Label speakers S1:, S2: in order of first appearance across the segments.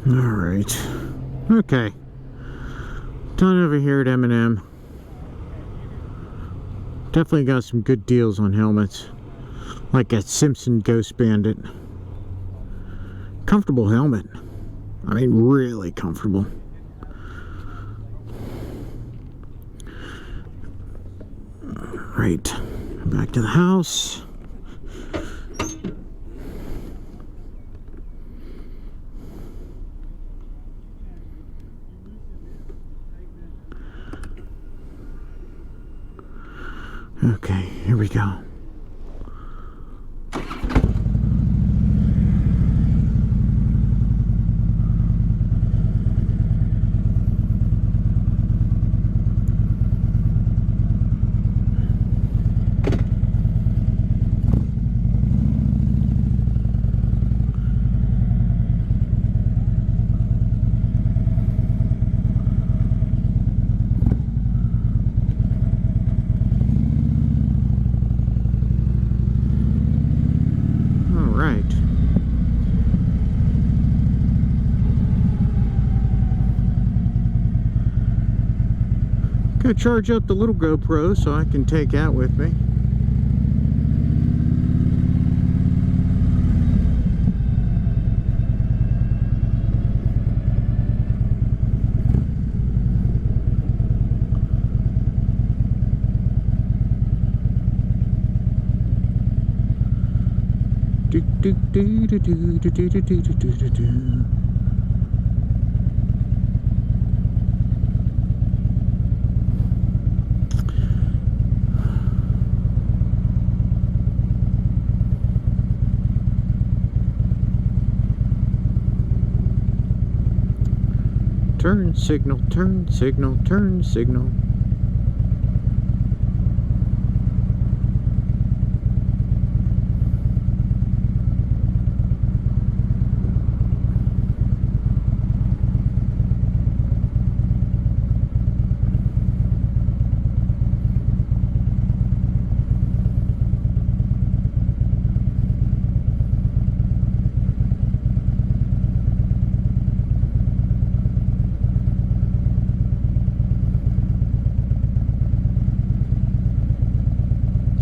S1: Alright. Okay. Done over here at M&M. Definitely got some good deals on helmets. Like that Simpson Ghost Bandit. Comfortable helmet. I mean, really comfortable. Right. Back to the house. Okay, here we go. Gonna charge up the little GoPro so I can take that with me. Do do do do do do do do do do do. Turn signal, turn signal, turn signal.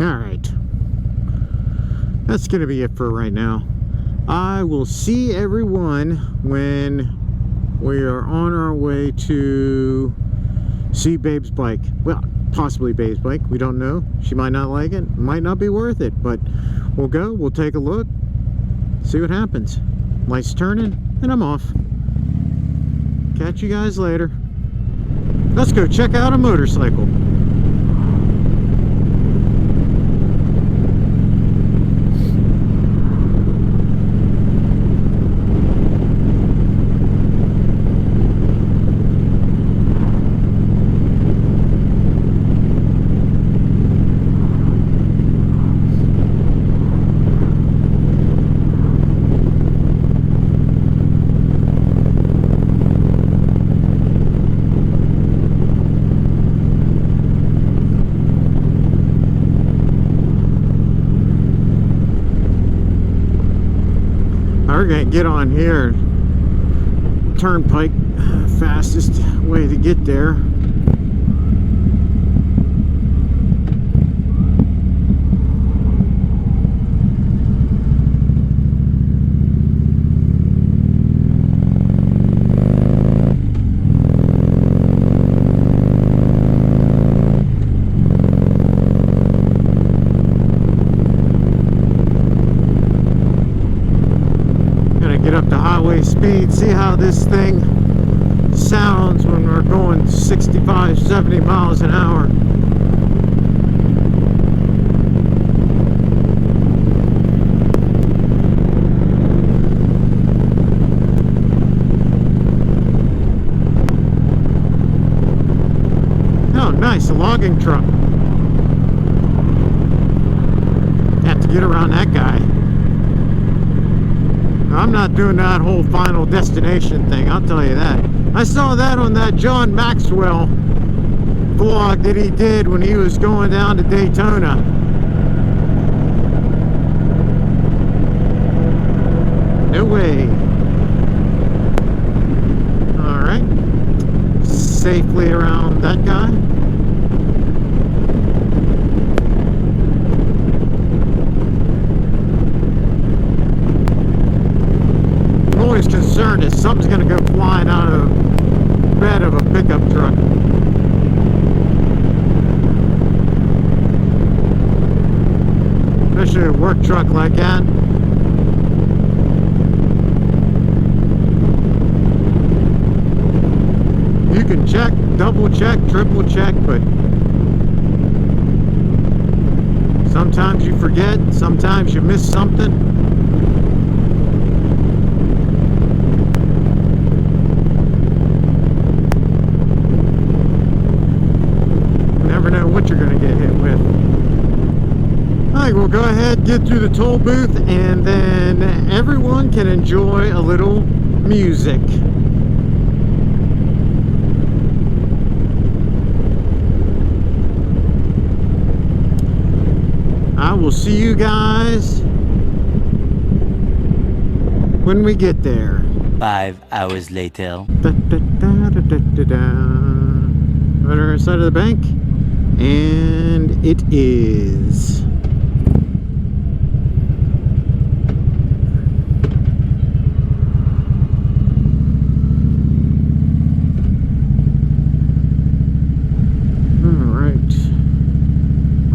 S1: Alright, that's gonna be it for right now. I will see everyone when we are on our way to see Babe's bike. Well, possibly Babe's bike, we don't know. She might not like it, might not be worth it, but we'll go, we'll take a look, see what happens. Lights turning, and I'm off. Catch you guys later. Let's go check out a motorcycle. We're gonna get on here. Turnpike, fastest way to get there. Get up to highway speed, see how this thing sounds when we're going 65, 70 miles an hour. Oh, nice, a logging truck. Have to get around that guy. I'm not doing that whole Final Destination thing, I'll tell you that. I saw that on that John Maxwell vlog that he did when he was going down to Daytona. No way. safely around that guy. I'm always concerned that something's going to go flying out of the bed of a pickup truck. Especially a work truck like that. You can check, double check, triple check, but sometimes you forget, sometimes you miss something. You never know what you're going to get hit with. Alright, we'll go ahead, get through the toll booth, and then everyone can enjoy a little music. I will see you guys when we get there.
S2: 5 hours later.
S1: Right on our side of the bank, and it is. All right,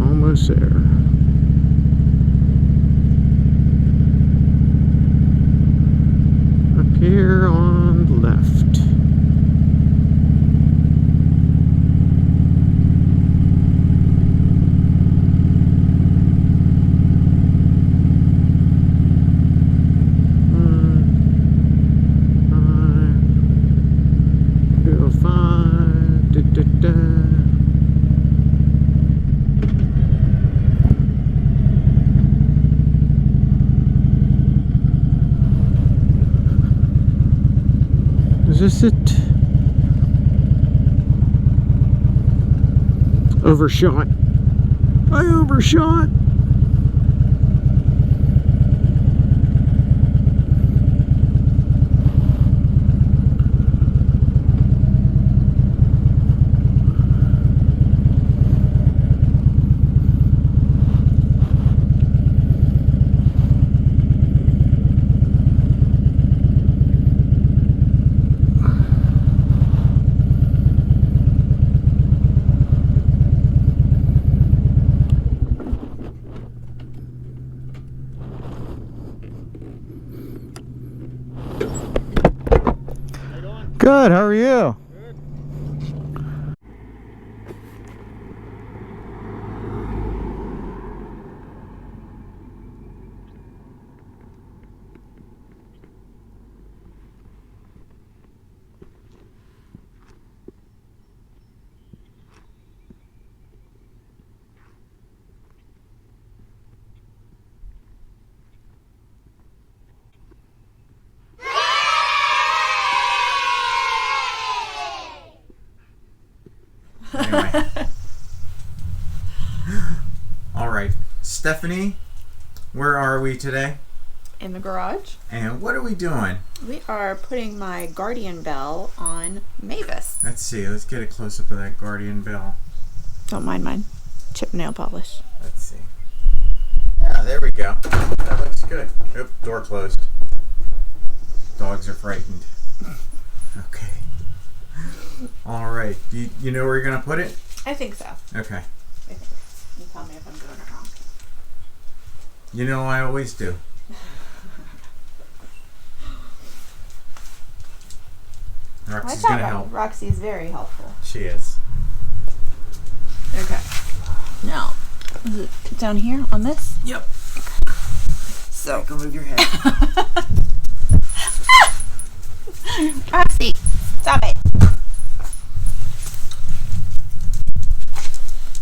S1: almost there. Here on the left. Is this it? Overshot. I overshot. Good, how are you? Anyway. All right, Stephanie, where are we today?
S3: In the garage.
S1: And what are we doing?
S3: We are putting my Guardian Bell on Mavis.
S1: Let's see, let's get a close-up of that Guardian Bell.
S3: Don't mind mine. Chip nail polish.
S1: Let's see. Yeah, there we go. That looks good. Oop, door closed. Dogs are frightened. Okay. All right. You know where you're going to put it?
S3: I think so.
S1: Okay.
S3: You tell me if I'm doing it wrong.
S1: You know I always do. Roxy's going to help.
S3: Roxy's very helpful.
S1: She is.
S3: Okay. Now, is it down here on this?
S1: Yep.
S3: So.
S1: Go move your head.
S3: Roxy, stop it.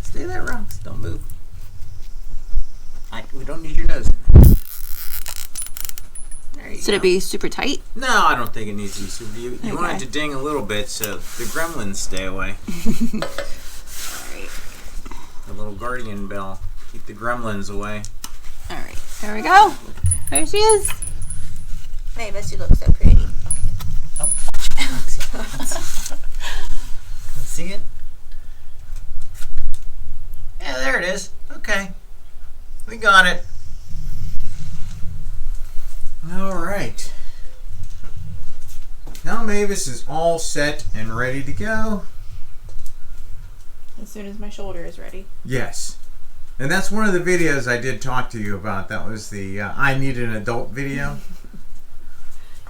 S1: Stay there, Rox. Don't move. We don't need your nose. There you go.
S3: Should it be super tight?
S1: No, I don't think it needs to be super. You want it to ding a little bit so the gremlins stay away.
S3: Alright.
S1: The little Guardian Bell. Keep the gremlins away.
S3: Alright, there we go. There she is. Mavis, you look so pretty.
S1: Oh. got it. Alright. Now Mavis is all set and ready to go.
S3: As soon as my shoulder is ready.
S1: Yes. And that's one of the videos I did talk to you about. That was the I Need an Adult video.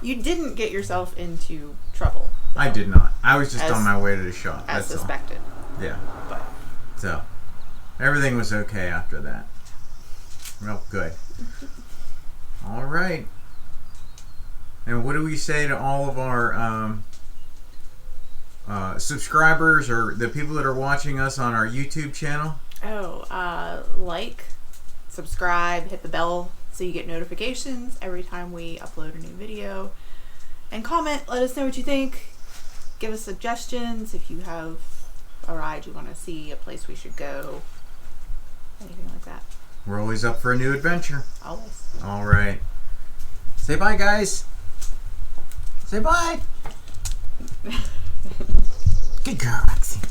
S3: You didn't get yourself into trouble.
S1: I did not. I was just on my way to the shop.
S3: As
S1: That's
S3: suspected.
S1: all. Yeah.
S3: But
S1: So, everything was okay after that. Well, good. All right. And what do we say to all of our subscribers or the people that are watching us on our YouTube channel?
S3: Like, subscribe, hit the bell so you get notifications every time we upload a new video. And comment, let us know what you think. Give us suggestions if you have a ride you want to see, a place we should go, anything like that.
S1: We're always up for a new adventure.
S3: Always.
S1: All right. Say bye, guys. Say bye. Good girl, Roxie.